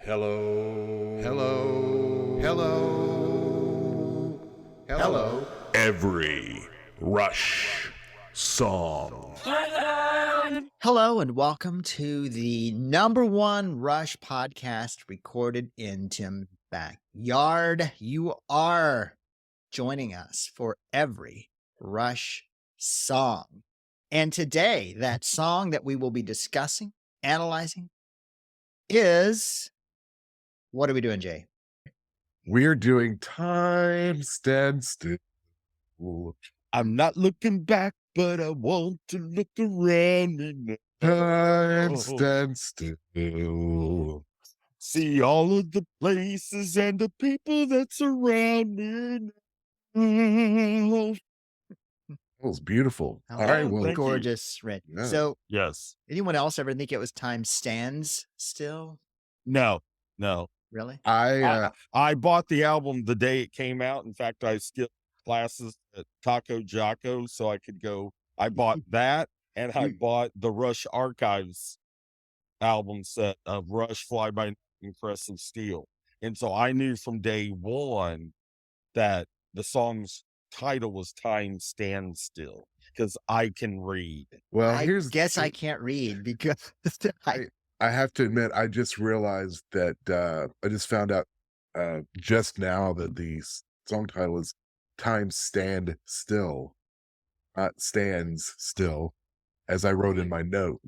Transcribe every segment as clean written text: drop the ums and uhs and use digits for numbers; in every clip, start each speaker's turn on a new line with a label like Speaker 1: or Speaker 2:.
Speaker 1: Hello.
Speaker 2: Hello. Hello. Hello.
Speaker 1: Every Rush song.
Speaker 3: Hello and welcome to the number one Rush podcast recorded in Tim's backyard. You are joining us for every Rush song. And today, that song that we will be discussing, analyzing, is what are we doing, Jay?
Speaker 2: We're doing Time Stand Still. I'm not looking back, but I want to look around and time stand still. See all of the places and the people that surround me. That was beautiful.
Speaker 3: Oh,
Speaker 2: All right,
Speaker 3: thank
Speaker 2: well,
Speaker 3: you. Gorgeous, Red.
Speaker 2: Yeah.
Speaker 3: So,
Speaker 2: Yes.
Speaker 3: anyone else ever think it was Time Stands Still?
Speaker 2: No.
Speaker 3: Really?
Speaker 2: I bought the album the day it came out. In fact, I skipped classes at Taco Jocko so I could go. I bought that, and I bought the Rush Archives album set of Rush, Fly By Night, and Crest of Steel. And so I knew from day one that the song's title was Time Stand Still because I can read.
Speaker 3: Well, I guess I can't read because
Speaker 4: I have to admit, I just realized that I just found out just now that the song title is Time Stand Still, not Stands Still, as I wrote in my note.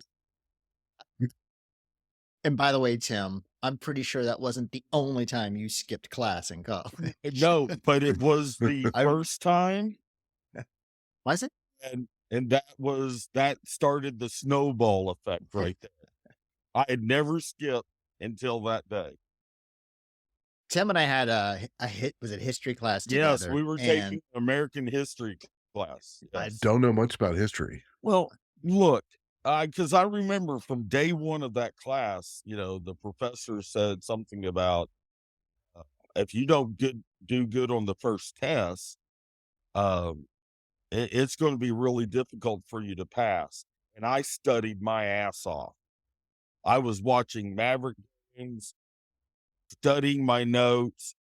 Speaker 3: And by the way, Tim, I'm pretty sure that wasn't the only time you skipped class in college.
Speaker 2: No, but it was the first time.
Speaker 3: Was it?
Speaker 2: And that started the snowball effect right there. I had never skipped until that day.
Speaker 3: Tim and I had was it history class together?
Speaker 2: Yes, we were taking American history class. Yes.
Speaker 4: I don't know much about history.
Speaker 2: Well, look, because I remember from day one of that class, the professor said something about if you don't do good on the first test, it's going to be really difficult for you to pass. And I studied my ass off. I was watching Maverick games, studying my notes,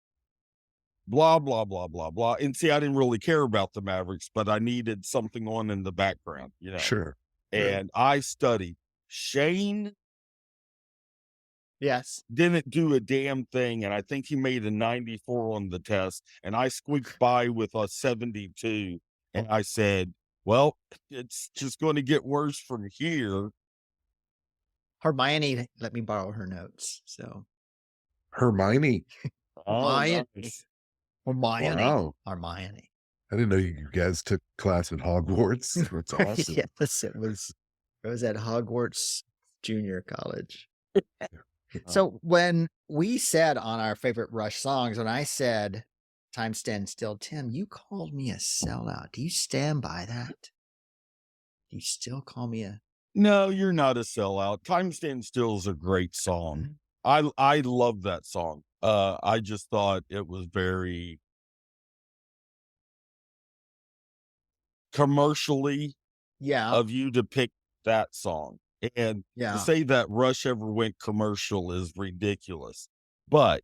Speaker 2: blah, blah, blah, blah, blah. And see, I didn't really care about the Mavericks, but I needed something on in the background,
Speaker 4: Sure.
Speaker 2: And I studied. Shane didn't do a damn thing, and I think he made a 94 on the test, and I squeaked by with a 72, and I said, well, it's just going to get worse from here.
Speaker 3: Hermione let me borrow her notes, so.
Speaker 4: Hermione.
Speaker 3: Hermione.
Speaker 2: Nice.
Speaker 3: Hermione.
Speaker 4: Wow.
Speaker 3: Hermione.
Speaker 4: I didn't know you guys took class at Hogwarts. That's awesome.
Speaker 3: Yes, it was at Hogwarts Junior College. So when we said on our favorite Rush songs, when I said Time Stand Still, Tim, you called me a sellout. Do you stand by that? Do you still call me a...
Speaker 2: No, you're not a sellout. Time Stand Still is a great song. I love that song. I just thought it was very commercially of you to pick that song. And to say that Rush ever went commercial is ridiculous. But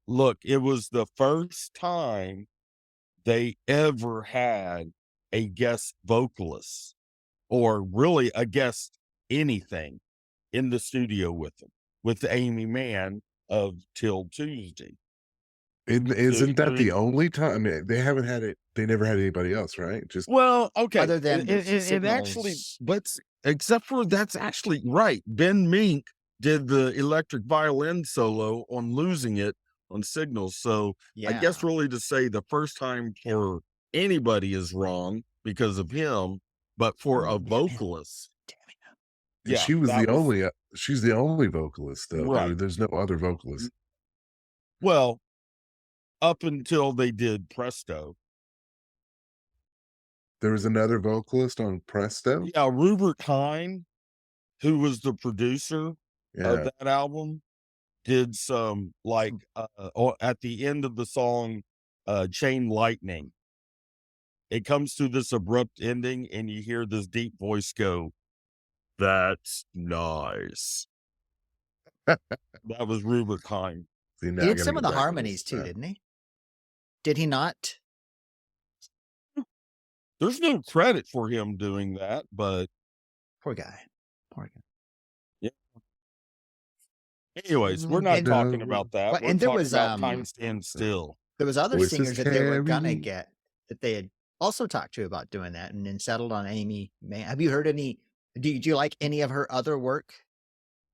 Speaker 2: look, it was the first time they ever had a guest vocalist or really a guest anything in the studio with them, with Amy Mann of Till Tuesday.
Speaker 4: Isn't that the only time? I mean, they haven't had it. They never had anybody else, right? Just
Speaker 2: okay.
Speaker 3: Other than
Speaker 2: it actually, but except for that's actually right. Ben Mink did the electric violin solo on Losing It on Signals. So I guess really to say the first time for anybody is wrong because of him, but for a vocalist.
Speaker 4: Yeah, she was the only. She's the only vocalist, though.
Speaker 2: Right.
Speaker 4: There's no other vocalist.
Speaker 2: Well, up until they did Presto.
Speaker 4: There was another vocalist on Presto?
Speaker 2: Yeah, Rupert Hine, who was the producer of that album, did some at the end of the song, Chain Lightning. It comes to this abrupt ending and you hear this deep voice go, "That's nice." That was Rubicon.
Speaker 3: See, he did some of the harmonies too, didn't he? Did he not?
Speaker 2: There's no credit for him doing that, but
Speaker 3: poor guy.
Speaker 2: Yeah. Anyways, we're not talking about that.
Speaker 3: Well,
Speaker 2: we're
Speaker 3: and there
Speaker 2: talking
Speaker 3: was
Speaker 2: about Time Stand Still.
Speaker 3: There was other singers that they were gonna get that they had also talked to about doing that, and then settled on Amy May. Have you heard any? Do you like any of her other work?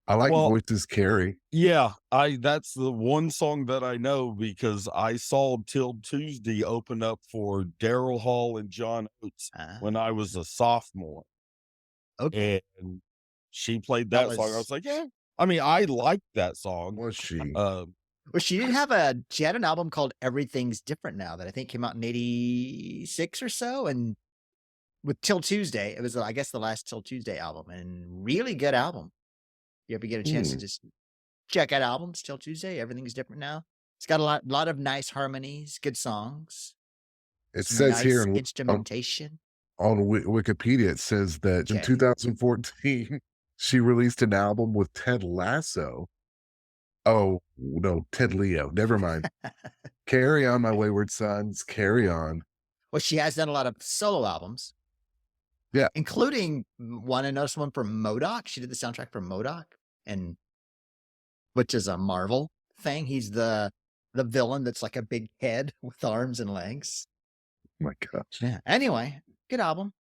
Speaker 4: I like Voices Carry.
Speaker 2: Yeah, that's the one song that I know because I saw Till Tuesday open up for Daryl Hall and John Oates when I was a sophomore.
Speaker 3: Okay.
Speaker 2: And she played that song. I was like, yeah. I mean, I liked that song.
Speaker 4: Was she?
Speaker 3: Well, she had an album called Everything's Different Now that I think came out in 86 or so. And with Till Tuesday, it was, I guess, the last Till Tuesday album, and really good album. You ever get a chance to just check out albums, Till Tuesday, Everything's Different Now. It's got a lot of nice harmonies, good songs.
Speaker 4: It says
Speaker 3: nice
Speaker 4: here in
Speaker 3: instrumentation.
Speaker 4: On Wikipedia, it says that in 2014, she released an album with Ted Lasso. Oh, no, Ted Leo. Never mind. Carry On, My Wayward Sons. Carry On.
Speaker 3: Well, she has done a lot of solo albums.
Speaker 4: Yeah.
Speaker 3: Including one for MODOK. She did the soundtrack for MODOK, and which is a Marvel thing. He's the villain that's like a big head with arms and legs.
Speaker 4: Oh my gosh.
Speaker 3: Yeah. Anyway, good album.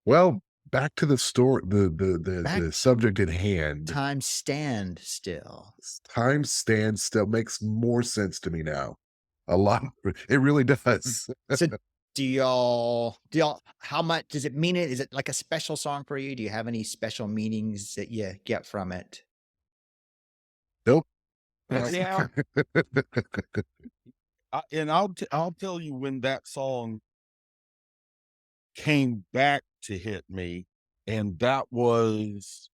Speaker 4: Well, back to the story, the subject at hand.
Speaker 3: Time Stand Still.
Speaker 4: Time Stand Still makes more sense to me now. A lot. It really does.
Speaker 3: So do y'all, how much does it mean? Is it like a special song for you? Do you have any special meanings that you get from it?
Speaker 4: Nope.
Speaker 2: Yeah. And I'll tell you when that song came back to hit me, and that was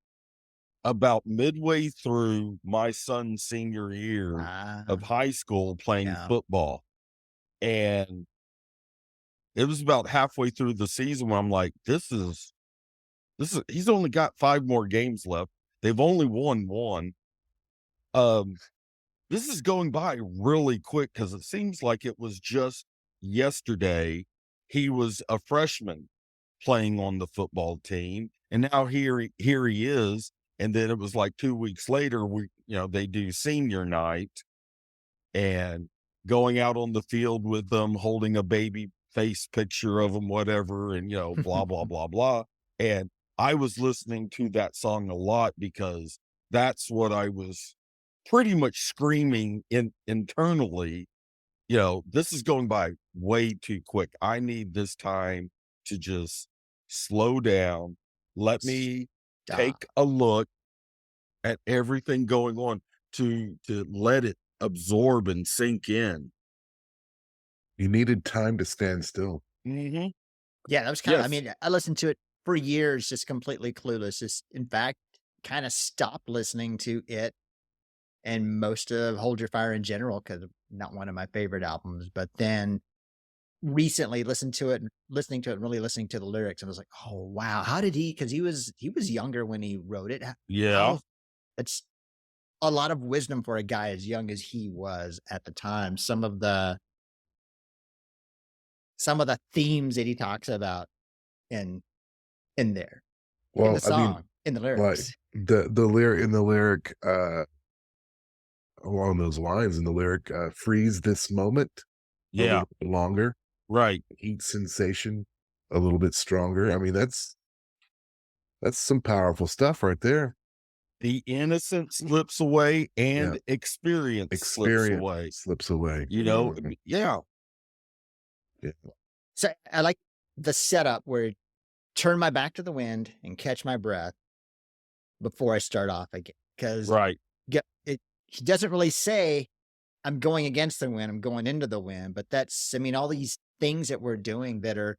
Speaker 2: about midway through my son's senior year of high school playing football. And it was about halfway through the season when I'm like, this is he's only got 5 more games left. They've only won 1. This is going by really quick because it seems like it was just yesterday he was a freshman playing on the football team, and now here he is. And then it was like 2 weeks later, they do senior night, and going out on the field with them, holding a baby face picture of him, whatever, and blah blah blah blah. And I was listening to that song a lot because that's what I was pretty much screaming internally. This is going by way too quick. I need this time to just slow down. Let me take a look at everything going on to let it absorb and sink in.
Speaker 4: You needed time to stand still.
Speaker 3: Mm-hmm. Yeah, that was kind of, I mean, I listened to it for years, just completely clueless. Just, in fact, kind of stopped listening to it and most of Hold Your Fire in general, because not one of my favorite albums. But then recently listening to it and really listening to the lyrics, and I was like, oh wow, how did he? Because he was younger when he wrote it.
Speaker 2: Yeah,
Speaker 3: it's a lot of wisdom for a guy as young as he was at the time. Some of the themes that he talks about in there, in the song, in the lyrics,
Speaker 4: like the lyric along those lines in the lyric, freeze this moment a little bit longer,
Speaker 2: right?
Speaker 4: Heat sensation a little bit stronger. I mean, that's some powerful stuff right there.
Speaker 2: The innocence slips away, and experience
Speaker 4: slips away.
Speaker 2: Yeah.
Speaker 3: So I like the setup where turn my back to the wind and catch my breath before I start off again. Because he doesn't really say I'm going against the wind, I'm going into the wind, but that's, I mean, all these things that we're doing that are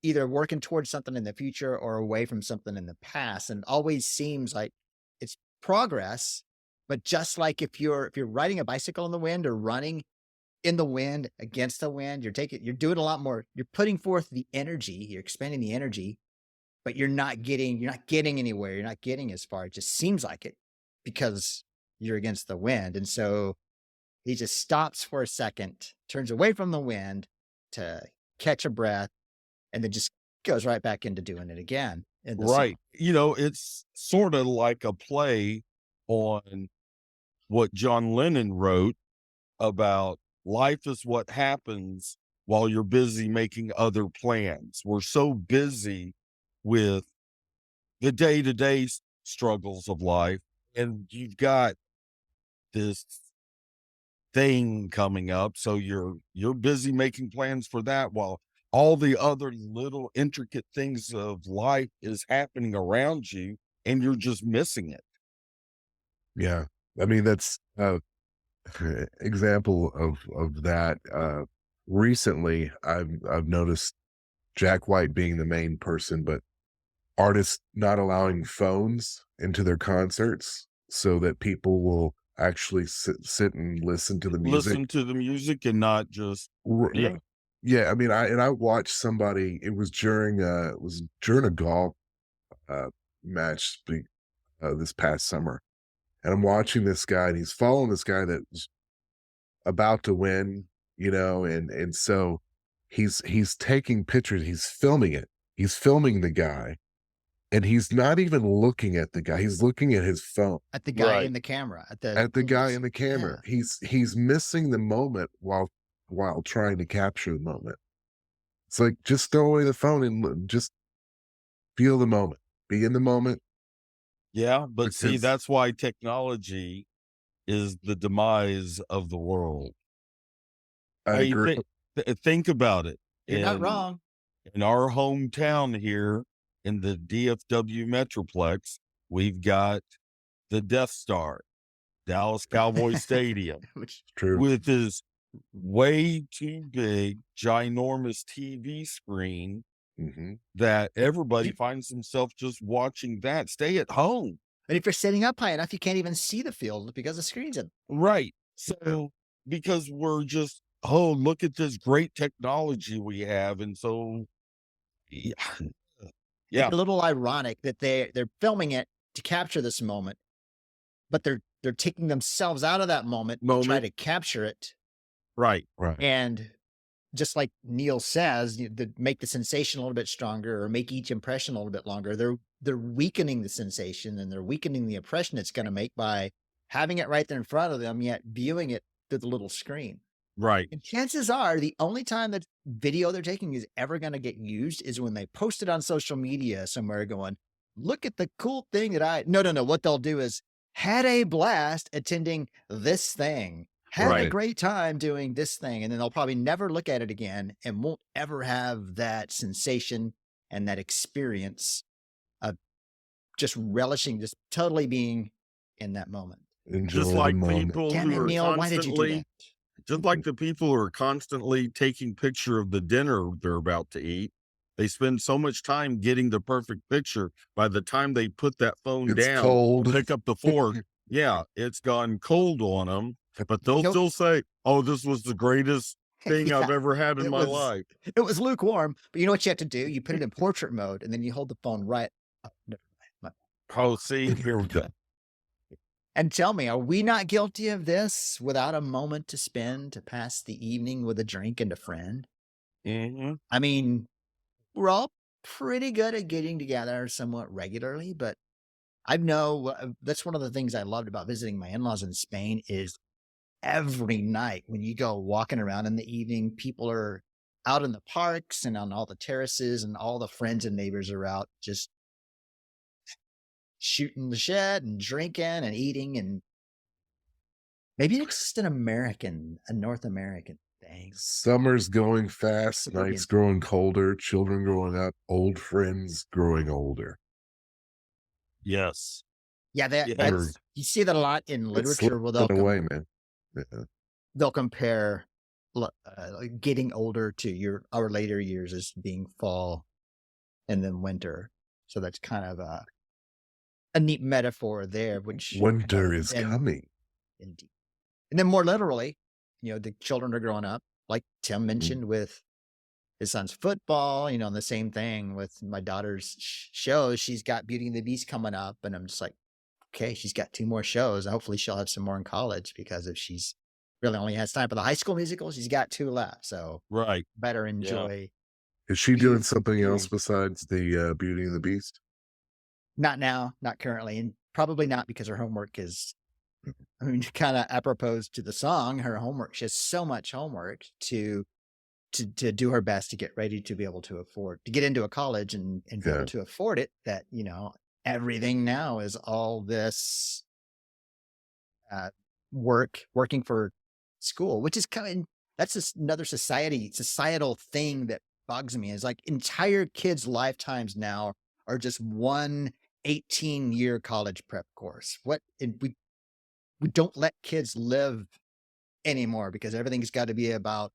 Speaker 3: either working towards something in the future or away from something in the past. And it always seems like it's progress, but just like if you're riding a bicycle in the wind or running in the wind against the wind, you're doing a lot more, you're putting forth the energy, you're expending the energy, but you're not getting anywhere, you're not getting as far. It just seems like it, because you're against the wind. And so he just stops for a second, turns away from the wind to catch a breath, and then just goes right back into doing it again in the song.
Speaker 2: Right. It's sort of like a play on what John Lennon wrote about life is what happens while you're busy making other plans. We're so busy with the day-to-day struggles of life, and you've got this thing coming up, so you're busy making plans for that while all the other little intricate things of life is happening around you, and you're just missing it.
Speaker 4: Yeah. I mean, that's example of that. Recently, I've noticed Jack White being the main person, but artists not allowing phones into their concerts so that people will actually sit and listen to the music.
Speaker 2: Listen to the music and not just yeah.
Speaker 4: Yeah, I mean, I watched somebody. It was during a golf match this past summer, and I'm watching this guy, and he's following this guy that's about to win, and so he's taking pictures, he's filming it, he's filming the guy, and he's not even looking at the guy, he's looking at his phone.
Speaker 3: At the guy in the camera. At
Speaker 4: the guy in the camera.
Speaker 3: Yeah.
Speaker 4: He's missing the moment while trying to capture the moment. It's like, just throw away the phone and just feel the moment. Be in the moment.
Speaker 2: Yeah, but see, that's why technology is the demise of the world.
Speaker 4: I agree.
Speaker 2: Think about it.
Speaker 3: You're not wrong.
Speaker 2: In our hometown here in the DFW Metroplex, we've got the Death Star, Dallas Cowboy Stadium,
Speaker 3: Which
Speaker 4: true,
Speaker 2: with this way too big, ginormous TV screen that everybody finds themselves just watching that. Stay at home.
Speaker 3: And if you're sitting up high enough, you can't even see the field because the screen's in.
Speaker 2: Right. So, because we're just, oh, look at this great technology we have. And so, yeah.
Speaker 3: It's a little ironic that they're filming it to capture this moment, but they're taking themselves out of that moment to try to capture it.
Speaker 2: Right.
Speaker 3: And just like Neil says, to make the sensation a little bit stronger or make each impression a little bit longer, they're weakening the sensation and they're weakening the impression it's going to make by having it right there in front of them, yet viewing it through the little screen.
Speaker 2: Right.
Speaker 3: And chances are the only time that video they're taking is ever going to get used is when they post it on social media somewhere going, look at the cool thing that no. What they'll do is had a blast attending this thing, had a great time doing this thing. And then they'll probably never look at it again and won't ever have that sensation and that experience of just relishing, just totally being in that moment.
Speaker 4: Enjoy
Speaker 2: just like
Speaker 4: the moment.
Speaker 2: People
Speaker 3: Damn
Speaker 2: who
Speaker 3: it,
Speaker 2: are
Speaker 3: Neil, why did you do that?
Speaker 2: Just like the people who are constantly taking picture of the dinner they're about to eat, they spend so much time getting the perfect picture. By the time they put that phone down,
Speaker 4: cold.
Speaker 2: Pick up the fork, it's gone cold on them. But they'll still say, "Oh, this was the greatest thing I've ever had in my life."
Speaker 3: It was lukewarm, but you know what you have to do? You put it in portrait mode, and then you hold the phone right up.
Speaker 2: Oh, see, here we go.
Speaker 3: And tell me, are we not guilty of this without a moment to spend to pass the evening with a drink and a friend? I mean, we're all pretty good at getting together somewhat regularly, but I know that's one of the things I loved about visiting my in-laws in Spain is every night when you go walking around in the evening, people are out in the parks and on all the terraces and all the friends and neighbors are out just shooting the shit and drinking and eating. And maybe it's just a North American thing.
Speaker 4: Summer's going fast, nights growing colder, children growing up, old friends growing older.
Speaker 2: Yes.
Speaker 3: Yeah, you see that a lot in literature. Well, they'll compare getting older to our later years as being fall and then winter. So that's kind of a neat metaphor there, which
Speaker 4: winter is coming.
Speaker 3: Indeed. And then more literally, the children are growing up, like Tim mentioned with his son's football, and the same thing with my daughter's show. She's got Beauty and the Beast coming up, and I'm just like, okay, she's got 2 more shows. Hopefully she'll have some more in college, because if she's really only has time for the High School Musical, she's got 2 left. So
Speaker 2: Right.
Speaker 3: better
Speaker 2: Yeah.
Speaker 3: enjoy.
Speaker 4: Is she doing
Speaker 3: Beauty.
Speaker 4: something else besides the Beauty and the Beast?
Speaker 3: Not now, not currently, and probably not because her homework is, I mean, kind of apropos to the song, her homework, she has so much homework to do her best to get ready to be able to afford to get into a college and be able to afford it, that, you know, everything now is all this working for school, which is kind of, that's just another societal thing that bugs me, is like entire kids' lifetimes now are just one 18-year college prep course. We don't let kids live anymore, because everything's got to be about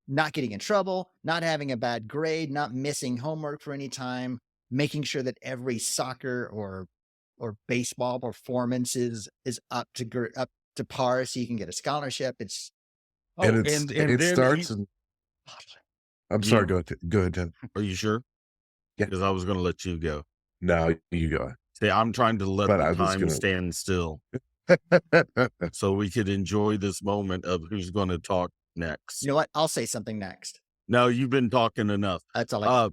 Speaker 3: not getting in trouble, not having a bad grade, not missing homework for any time, making sure that every soccer or baseball performance is up to par, so you can get a scholarship. It's
Speaker 4: And it starts. I'm sorry. Go ahead, Jen.
Speaker 2: Are you sure?
Speaker 4: Yeah.
Speaker 2: Because I was going to let you go.
Speaker 4: No, you go.
Speaker 2: See, I'm trying to let the time stand still, so we could enjoy this moment of who's going to talk next.
Speaker 3: You know what? I'll say something next.
Speaker 2: No, you've been talking enough.
Speaker 3: That's all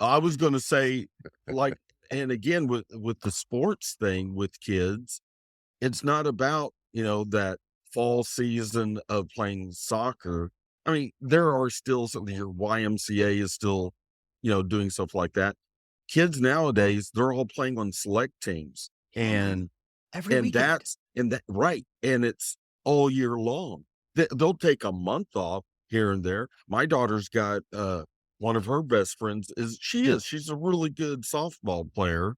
Speaker 2: I was going to say, like, and again, with the sports thing with kids, it's not about, you know, that fall season of playing soccer. I mean, there are still something here. YMCA is still, you know, doing stuff like that. Kids nowadays, they're all playing on select teams, and
Speaker 3: every weekend.
Speaker 2: Right. And it's all year long. They'll take a month off here and there. My daughter's got one of her best friends she's a really good softball player,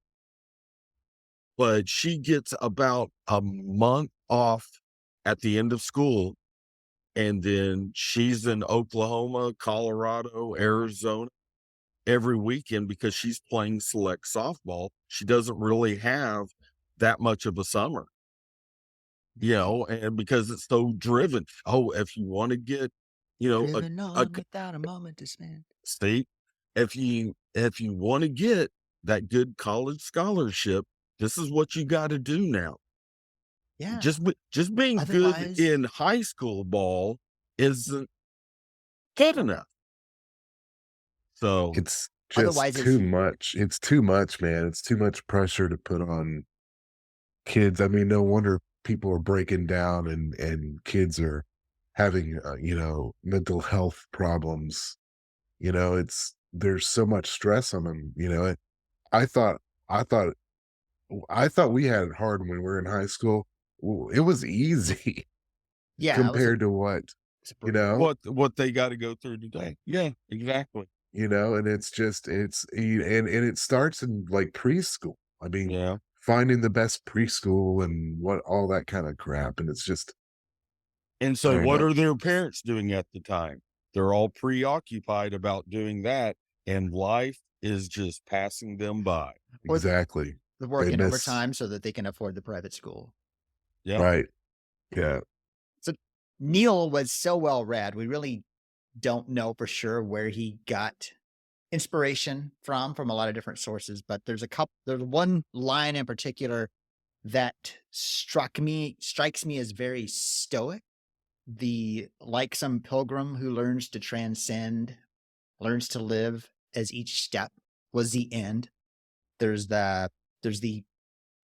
Speaker 2: but she gets about a month off at the end of school, and then she's in Oklahoma, Colorado, Arizona every weekend because she's playing select softball. She doesn't really have that much of a summer, you know, and because it's so driven. Oh, if you want to get, you know,
Speaker 3: without a moment to spend.
Speaker 2: See, if you want to get that good college scholarship, this is what you got to do now.
Speaker 3: Yeah.
Speaker 2: Just being good in high school ball isn't good enough. So
Speaker 4: it's just too much. It's too much, man. It's too much pressure to put on kids. I mean, no wonder people are breaking down and kids are having, you know, mental health problems. You know, there's so much stress on them. You know, I thought we had it hard when we were in high school. It was easy.
Speaker 3: Yeah.
Speaker 4: Compared to what, you know,
Speaker 2: what they got to go through today. Yeah, exactly.
Speaker 4: You know, and it's it starts in like preschool. I mean, finding the best preschool and what all that kind of crap. And it's just.
Speaker 2: And so what are their parents doing at the time? They're all preoccupied about doing that, and life is just passing them by.
Speaker 4: Exactly.
Speaker 3: They're working overtime so that they can afford the private school.
Speaker 2: Yeah.
Speaker 4: Right. Yeah.
Speaker 3: So Neil was so well read. We really don't know for sure where he got inspiration from a lot of different sources, but there's one line in particular that strikes me as very stoic. Like some pilgrim who learns to transcend, learns to live as each step was the end. There's the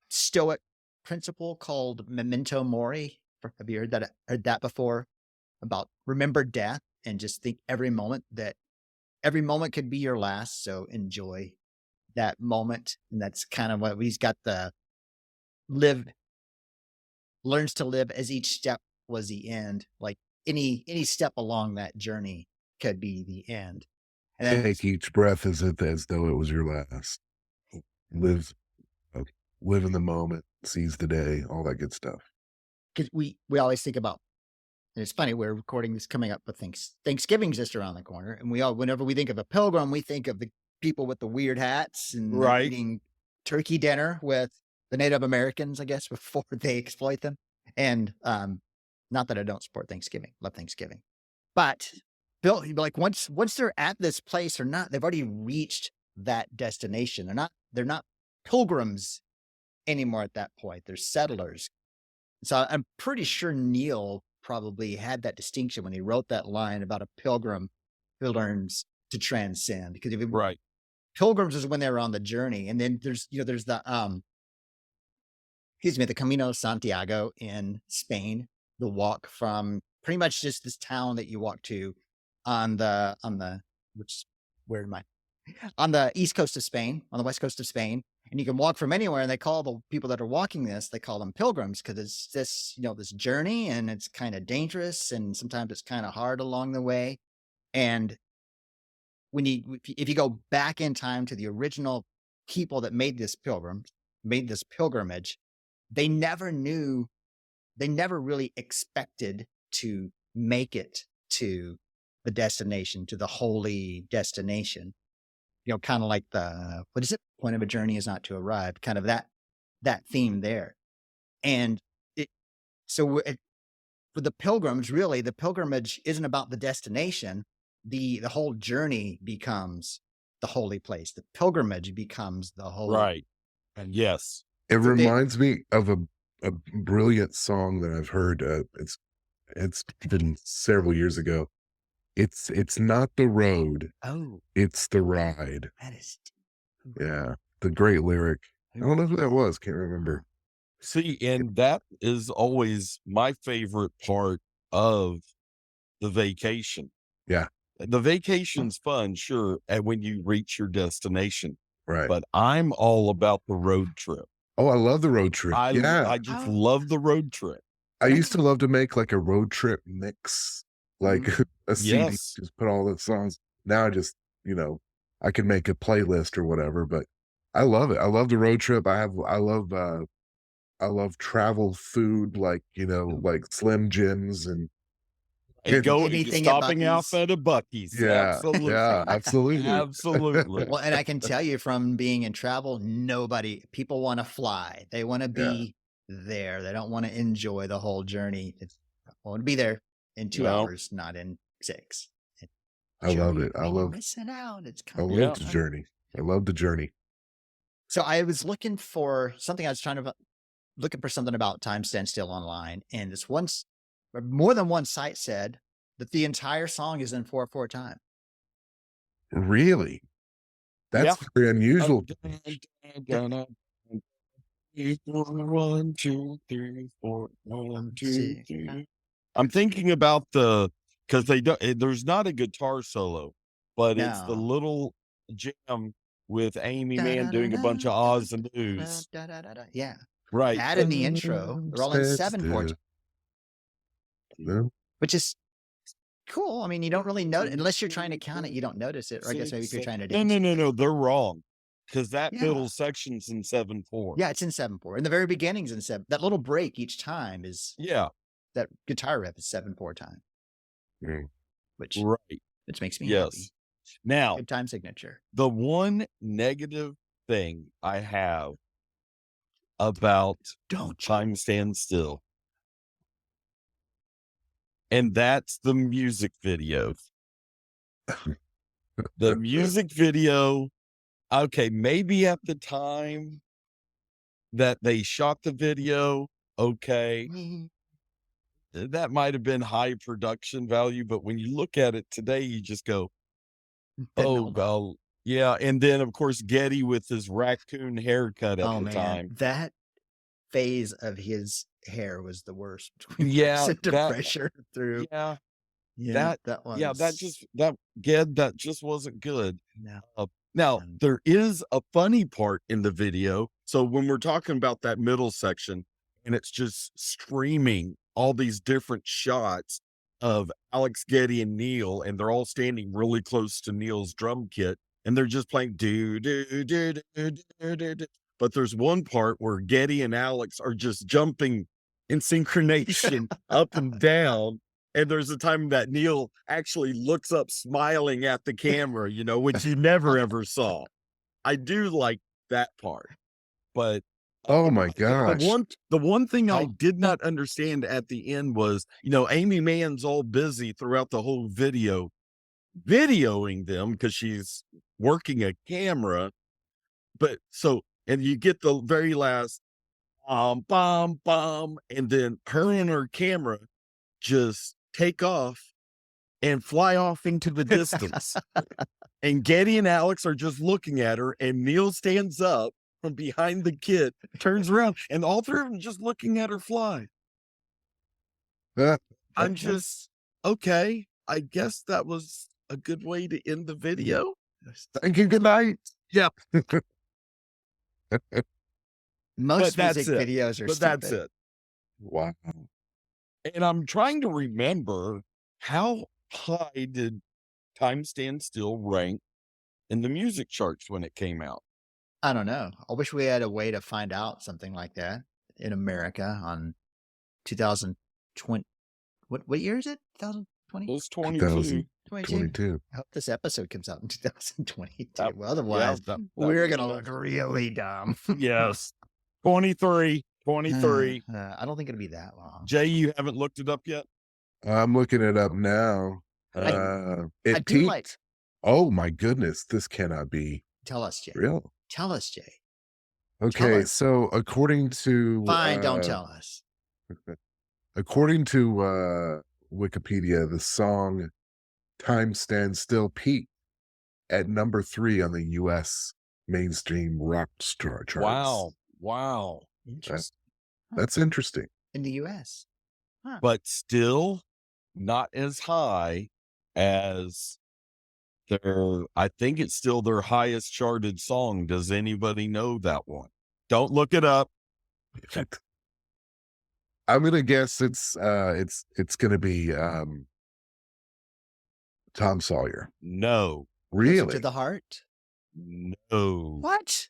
Speaker 3: stoic principle called memento mori. Have you heard that before? About remember death and just think every moment could be your last. So enjoy that moment. And that's kind of what he's got, learns to live as each step was the end. Like any step along that journey could be the end.
Speaker 4: And then take each breath as though it was your last. Live in the moment, seize the day, all that good stuff.
Speaker 3: Because we always think about, and it's funny, we're recording this coming up with Thanksgiving's just around the corner, and whenever we think of a pilgrim, we think of the people with the weird hats and eating turkey dinner with the Native Americans, I guess, before they exploit them. And not that I don't support Thanksgiving, love Thanksgiving, but like once they're at this place or not, they've already reached that destination. They're not pilgrims anymore at that point. They're settlers. So I'm pretty sure Neil probably had that distinction when he wrote that line about a pilgrim who learns to transcend. Because if
Speaker 2: Right.
Speaker 3: pilgrims is when they were on the journey, and then there's the the Camino de Santiago in Spain, the walk from pretty much just this town that you walk to on the on the east coast of Spain, on the west coast of Spain, and you can walk from anywhere. And they call the people that are walking this, they call them pilgrims, because it's this, this journey, and it's kind of dangerous, and sometimes it's kind of hard along the way. And if you go back in time to the original people that made this pilgrimage, they never really expected to make it to the destination, to the holy destination. Kind of like what is it? Point of a journey is not to arrive. Kind of that theme there. And for the pilgrims, really, the pilgrimage isn't about the destination. The whole journey becomes the holy place. The pilgrimage becomes the holy.
Speaker 2: Right. And yes.
Speaker 4: It reminds me of a brilliant song that I've heard. It's been several years ago. It's not the road.
Speaker 3: Oh,
Speaker 4: it's the ride.
Speaker 3: That is.
Speaker 4: Yeah. The great lyric. I don't know who that was. Can't remember.
Speaker 2: See, and that is always my favorite part of the vacation.
Speaker 4: Yeah.
Speaker 2: The vacation's fun, sure, and when you reach your destination.
Speaker 4: Right.
Speaker 2: But I'm all about the road trip.
Speaker 4: Oh, I love the road trip.
Speaker 2: I just love the road trip.
Speaker 4: I used to love to make like a road trip mix, like a CD,
Speaker 2: Yes.
Speaker 4: just put all the songs. Now I just, I can make a playlist or whatever, but I love it. I love the road trip. I love travel food, like, like Slim Jims and
Speaker 3: stopping
Speaker 2: out at a Buc-ee's.
Speaker 4: Yeah,
Speaker 2: Absolutely.
Speaker 4: yeah, absolutely.
Speaker 2: Absolutely.
Speaker 3: Well, and I can tell you from being in travel, people want to fly. They want to be there. They don't want to enjoy the whole journey. I want to be there in 2 hours, not in 6.
Speaker 4: I love it. I love
Speaker 3: missing out. It's
Speaker 4: I love the journey. I love the journey.
Speaker 3: So I was looking for something. Looking for something about Time Stand Still online, and this more than one site said that the entire song is in 4/4 time.
Speaker 4: Really? That's very unusual.
Speaker 2: 1, 2, 3, 4, 1, 2, 3. I'm thinking about because there's not a guitar solo, but it's the little jam with Amy Mann doing a bunch of ahs and oohs.
Speaker 3: Yeah.
Speaker 2: Right.
Speaker 3: That in the intro, they're all in 7/4. Which is cool. I mean, you don't really notice, unless you're trying to count it, you don't notice it. Or I guess maybe if you're trying to dance.
Speaker 2: No, they're wrong. Because that middle section's in 7/4.
Speaker 3: Yeah, it's in 7/4. And the very beginning's in 7. That little break each time is that guitar riff is 7/4 time. Which makes me happy.
Speaker 2: Now,
Speaker 3: good time signature.
Speaker 2: The one negative thing I have about Time Stand Still, and that's the music video. The music video, okay, maybe at the time that they shot the video, okay, that might have been high production value, but when you look at it today, you just go, oh, well, yeah. And then, of course, Getty with his raccoon haircut at the time.
Speaker 3: That phase of his hair was the worst. Pressure through.
Speaker 2: Yeah.
Speaker 3: That
Speaker 2: just wasn't good.
Speaker 3: No.
Speaker 2: Now, there is a funny part in the video. So when we're talking about that middle section, and it's just streaming all these different shots of Alex, Getty, and Neil, and they're all standing really close to Neil's drum kit, and they're just playing do do do do do do do. But there's one part where Getty and Alex are just jumping in synchronization up and down. And there's a time that Neil actually looks up smiling at the camera, which you never ever saw. I do like that part. But
Speaker 4: oh my gosh.
Speaker 2: The one thing I did not understand at the end was, Amy Mann's all busy throughout the whole video, videoing them because she's working a camera. And you get the very last bum, bum. And then her and her camera just take off and fly off into the distance. And Getty and Alex are just looking at her, and Neil stands up from behind the kid, turns around, and all three of them just looking at her fly. I'm just, okay, I guess that was a good way to end the video.
Speaker 4: Thank you. Good night.
Speaker 2: Yep.
Speaker 3: Most music videos are
Speaker 2: but
Speaker 3: stupid.
Speaker 2: That's it.
Speaker 4: Wow.
Speaker 2: And I'm trying to remember, how high did Time Stand Still rank in the music charts when it came out?
Speaker 3: I don't know. I wish we had a way to find out something like that in America on 2020. What year is it? 2020?
Speaker 2: It was 22.
Speaker 4: 22.
Speaker 3: I hope this episode comes out in 2022.
Speaker 2: That-
Speaker 3: Otherwise,
Speaker 2: that
Speaker 3: we're
Speaker 2: would
Speaker 3: going to
Speaker 2: be
Speaker 3: look really dumb.
Speaker 2: Yes. 23.
Speaker 3: I don't think it'll be that long.
Speaker 2: Jay, you haven't looked it up yet?
Speaker 4: I'm looking it up now.
Speaker 3: I
Speaker 4: It
Speaker 3: do
Speaker 4: peaked.
Speaker 3: like.
Speaker 4: Oh my goodness, this cannot be
Speaker 3: Tell us, Jay.
Speaker 4: real.
Speaker 3: Tell us, Jay.
Speaker 4: Okay,
Speaker 3: us.
Speaker 4: so according to
Speaker 3: Fine, don't tell us.
Speaker 4: according to Wikipedia, the song "Time Stands Still" peaked at number 3 on the U.S. mainstream rock charts.
Speaker 2: Wow.
Speaker 3: Interesting.
Speaker 4: That's interesting.
Speaker 3: In the U.S.
Speaker 2: But still not as high as I think it's still their highest charted song. Does anybody know that one? Don't look it up.
Speaker 4: I'm gonna guess it's gonna be Tom Sawyer.
Speaker 2: No.
Speaker 3: Closer
Speaker 4: Really?
Speaker 3: to the heart.
Speaker 2: No.
Speaker 3: What?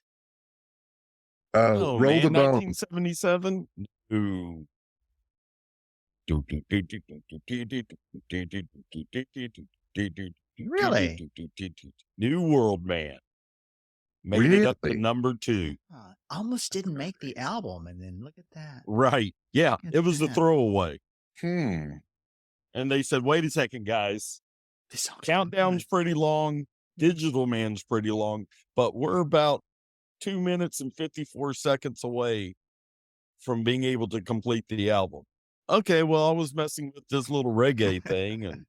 Speaker 2: No,
Speaker 4: Roll the
Speaker 2: man,
Speaker 4: bone.
Speaker 2: 1977? No.
Speaker 3: Really?
Speaker 2: New World Man. Made it up to
Speaker 4: Really?
Speaker 2: number 2.
Speaker 3: Almost didn't make the album, and then look at that.
Speaker 2: Right. Yeah.
Speaker 3: Look at
Speaker 2: It was a
Speaker 3: that.
Speaker 2: throwaway.
Speaker 4: Hmm.
Speaker 2: And they said, wait a second, guys.
Speaker 3: This song's
Speaker 2: Countdown's
Speaker 3: good.
Speaker 2: pretty long. Digital Man's pretty long. But we're about 2 minutes and 54 seconds away from being able to complete the album. Okay, well, I was messing with this little reggae thing.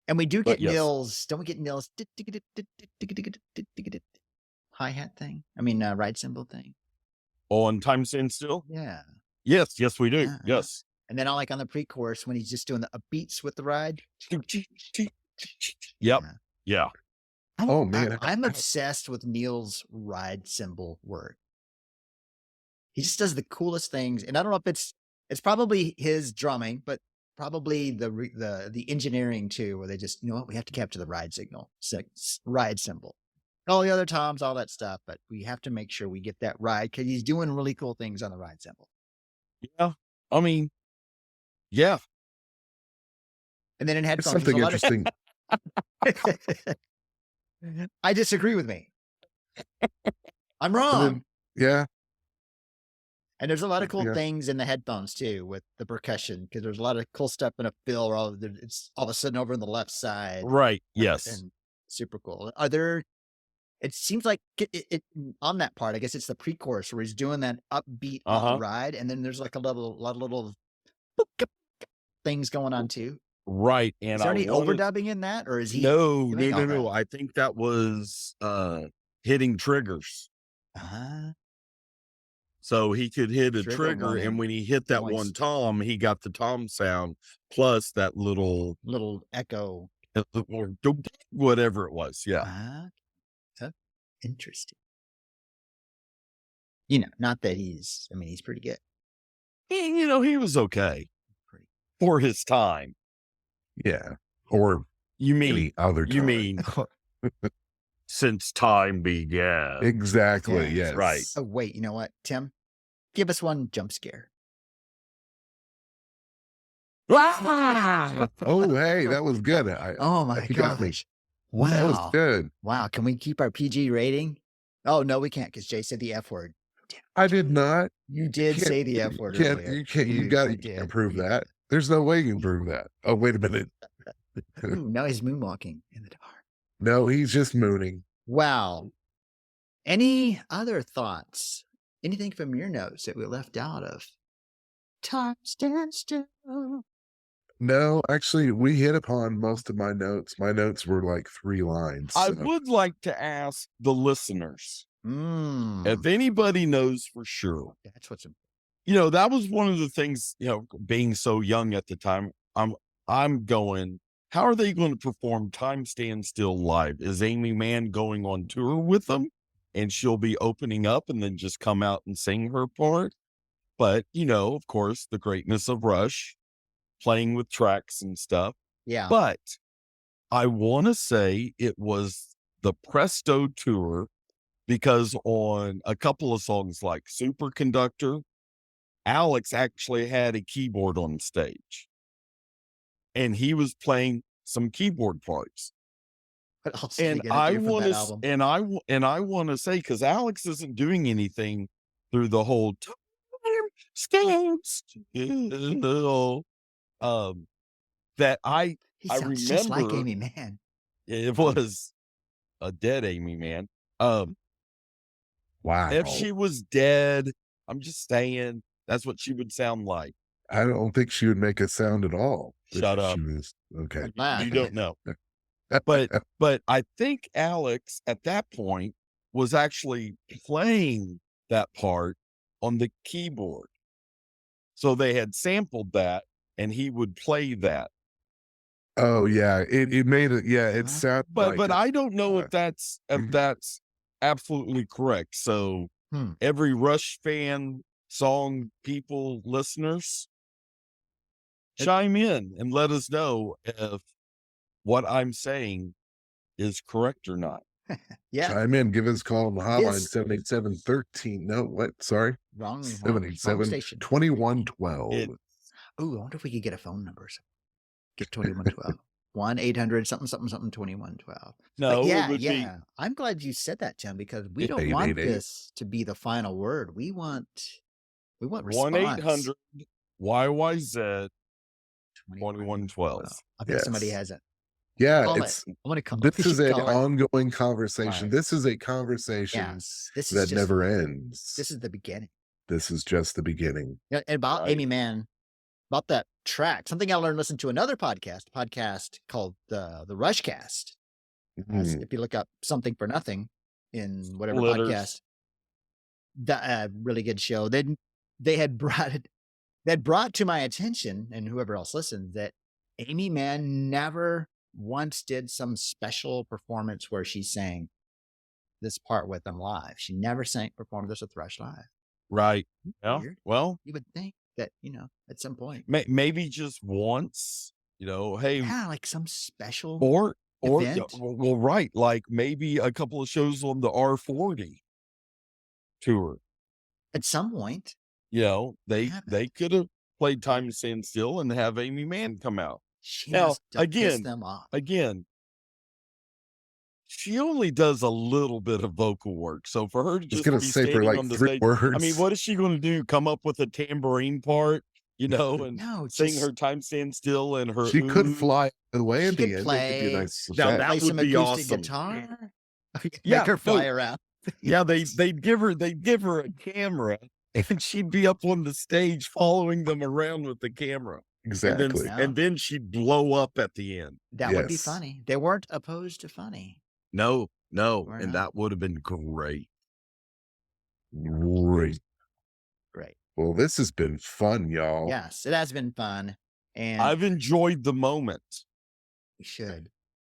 Speaker 3: And we do
Speaker 2: But
Speaker 3: get
Speaker 2: yes.
Speaker 3: Nils. Don't we get Nils hi-hat thing? I mean, ride cymbal thing.
Speaker 2: On Time Stand Still?
Speaker 3: Yeah.
Speaker 2: Yes, we do.
Speaker 3: Yeah.
Speaker 2: Yes.
Speaker 3: And then like on the pre-chorus when he's just doing the beats with the ride.
Speaker 2: Yep. Yeah.
Speaker 4: Oh, man.
Speaker 3: I'm obsessed with Neil's ride cymbal work. He just does the coolest things, and I don't know if it's probably his drumming, but probably the engineering too, where they just, you know what, we have to capture the ride signal, ride cymbal. All the other toms, all that stuff, but we have to make sure we get that ride because he's doing really cool things on the ride cymbal.
Speaker 2: Yeah. I mean, yeah.
Speaker 3: And then in
Speaker 4: It's
Speaker 3: headphones,
Speaker 4: something interesting.
Speaker 3: I disagree with me. I'm
Speaker 4: And
Speaker 3: wrong.
Speaker 4: then, yeah.
Speaker 3: And there's a lot of cool
Speaker 4: Yeah.
Speaker 3: things in the headphones too with the percussion because there's a lot of cool stuff in a fill where it's all of a sudden over on the left side.
Speaker 2: Right. Yes.
Speaker 3: And super cool. Are there? It seems like it on that part. I guess it's the pre-chorus where he's doing that upbeat on the ride, and then there's like a lot of little things going on too.
Speaker 2: Right. And
Speaker 3: Is there any overdubbing in that, or is he?
Speaker 2: No.
Speaker 3: doing all right?
Speaker 2: I think that was hitting triggers. So he could hit a trigger, and when he hit that one tom, he got the tom sound plus that little
Speaker 3: echo,
Speaker 2: or whatever it was. Yeah.
Speaker 3: Interesting. You know, not that he's pretty good.
Speaker 2: You know, he was okay for his time.
Speaker 4: Yeah. Or
Speaker 2: You
Speaker 4: any
Speaker 2: mean
Speaker 4: other time.
Speaker 2: you mean since time began?
Speaker 4: Exactly.
Speaker 3: Yeah.
Speaker 4: Yes.
Speaker 2: Right.
Speaker 3: Oh wait, you know what, Tim? Give us one jump scare.
Speaker 4: Oh, hey, that was good.
Speaker 3: Oh my
Speaker 4: you got me.
Speaker 3: gosh. Wow.
Speaker 4: That was good.
Speaker 3: Wow. Can we keep our PG rating? Oh no, we can't because Jay said the F word.
Speaker 4: I did not.
Speaker 3: You did
Speaker 4: Can't-
Speaker 3: say the F word.
Speaker 4: You can't.
Speaker 3: earlier.
Speaker 4: You can't. You
Speaker 3: did.
Speaker 4: can't prove
Speaker 3: You
Speaker 4: that. There's no way you can prove that. Oh, wait a minute.
Speaker 3: did. Ooh, now he's moonwalking in the dark.
Speaker 4: No, he's just mooning.
Speaker 3: Wow. Any other thoughts? Anything from your notes that we left out of? Time stands still.
Speaker 4: No, actually, we hit upon most of my notes. My notes were like 3 lines.
Speaker 2: I would like to ask the listeners if anybody knows for sure.
Speaker 3: That's what's important.
Speaker 2: That was one of the things, being so young at the time, I'm going, how are they going to perform Time Stand Still live? Is Amy Mann going on tour with them and she'll be opening up and then just come out and sing her part? But, of course, the greatness of Rush, playing with tracks and stuff.
Speaker 3: Yeah.
Speaker 2: But I want to say it was the Presto tour, because on a couple of songs like Superconductor, Alex actually had a keyboard on stage and he was playing some keyboard parts.
Speaker 3: What else
Speaker 2: And I want to say, because Alex isn't doing anything through the whole time stands still, that I remember
Speaker 3: just like Amy Mann.
Speaker 2: It was a dead Amy Mann.
Speaker 4: Wow.
Speaker 2: If she was dead, I'm just saying that's what she would sound like.
Speaker 4: I don't think she would make a sound at all.
Speaker 2: Shut up.
Speaker 4: Okay.
Speaker 2: You don't know. But I think Alex at that point was actually playing that part on the keyboard. So they had sampled that and he would play that.
Speaker 4: Oh yeah. It made it. Yeah. It sounded
Speaker 2: but I don't know if that's absolutely correct. So every Rush fan, song people, listeners, chime in and let us know if what I'm saying is correct or not.
Speaker 3: Yeah.
Speaker 4: Chime in. Give us a call on the hotline, 787-13. No, what? Sorry.
Speaker 3: Wrong
Speaker 4: 787
Speaker 3: station.
Speaker 4: 2112.
Speaker 3: Ooh, I wonder if we could get a phone number. Get 2112. 1-800 something 2112.
Speaker 2: No,
Speaker 3: yeah. I'm glad you said that, Tim, because we don't want this to be the final word. We want response.
Speaker 2: 1-800 YYZ 2112.
Speaker 3: I think somebody has it.
Speaker 4: Yeah,
Speaker 3: this
Speaker 4: is an ongoing conversation. Right. This is a conversation that never ends.
Speaker 3: This is the beginning.
Speaker 4: This is just the beginning.
Speaker 3: Yeah, and about Amy Mann, about that track, something I learned listening to another podcast called the Rushcast. If you look up Something for Nothing in whatever podcast, that really good show. They had brought to my attention, and whoever else listened, that Amy Mann never once did some special performance where she sang this part with them live. She never performed this with Rush live.
Speaker 2: Right. Yeah. Well,
Speaker 3: you would think that, at some point,
Speaker 2: maybe just once, hey,
Speaker 3: like some special
Speaker 2: or
Speaker 3: event.
Speaker 2: Well, right. Like maybe a couple of shows on the R40 tour.
Speaker 3: At some point,
Speaker 2: they could have played Time Stand Still and have Amy Mann come out.
Speaker 3: She now, again, them off.
Speaker 2: She only does a little bit of vocal work. So for her to just be
Speaker 4: say for like
Speaker 2: on the
Speaker 4: 3
Speaker 2: stage,
Speaker 4: words.
Speaker 2: I mean, what is she going to do? Come up with a tambourine part, and sing her Time Stand Still and her.
Speaker 4: She could fly away at the end.
Speaker 3: Play,
Speaker 4: it could be nice.
Speaker 2: Now that would be awesome.
Speaker 3: Guitar. Make her fly around.
Speaker 2: Yeah, they'd give her a camera, and she'd be up on the stage following them around with the camera.
Speaker 4: Exactly.
Speaker 2: And then she'd blow up at the end.
Speaker 3: That would be funny. They weren't opposed to funny.
Speaker 2: No. And that would have been great.
Speaker 3: Great.
Speaker 4: Well, this has been fun, y'all.
Speaker 3: Yes, it has been fun. And
Speaker 2: I've enjoyed the moment.
Speaker 3: We should.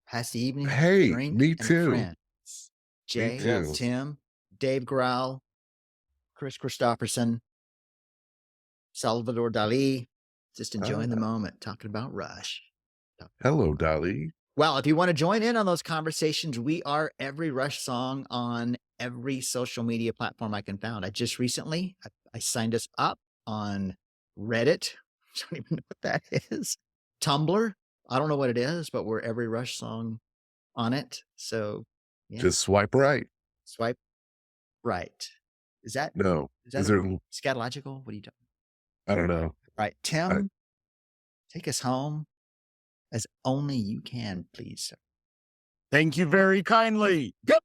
Speaker 3: Pass the evening.
Speaker 4: Hey,
Speaker 3: drink,
Speaker 4: me too.
Speaker 3: Friends. Jay, Tim, Dave Growl, Chris Christopherson, Salvador Dali. Just enjoying the moment, talking about Rush.
Speaker 4: Hello, Dali.
Speaker 3: Well, if you want to join in on those conversations, we are every Rush song on every social media platform I can find. I just recently, I signed us up on Reddit. I don't even know what that is. Tumblr. I don't know what it is, but we're every Rush song on it. So
Speaker 4: just swipe right.
Speaker 3: Swipe right. Is that
Speaker 4: no?
Speaker 3: Is there scatological? What are you talking
Speaker 4: about? I don't know.
Speaker 3: Right. Tim, take us home as only you can, please, sir.
Speaker 2: Thank you very kindly. Yep.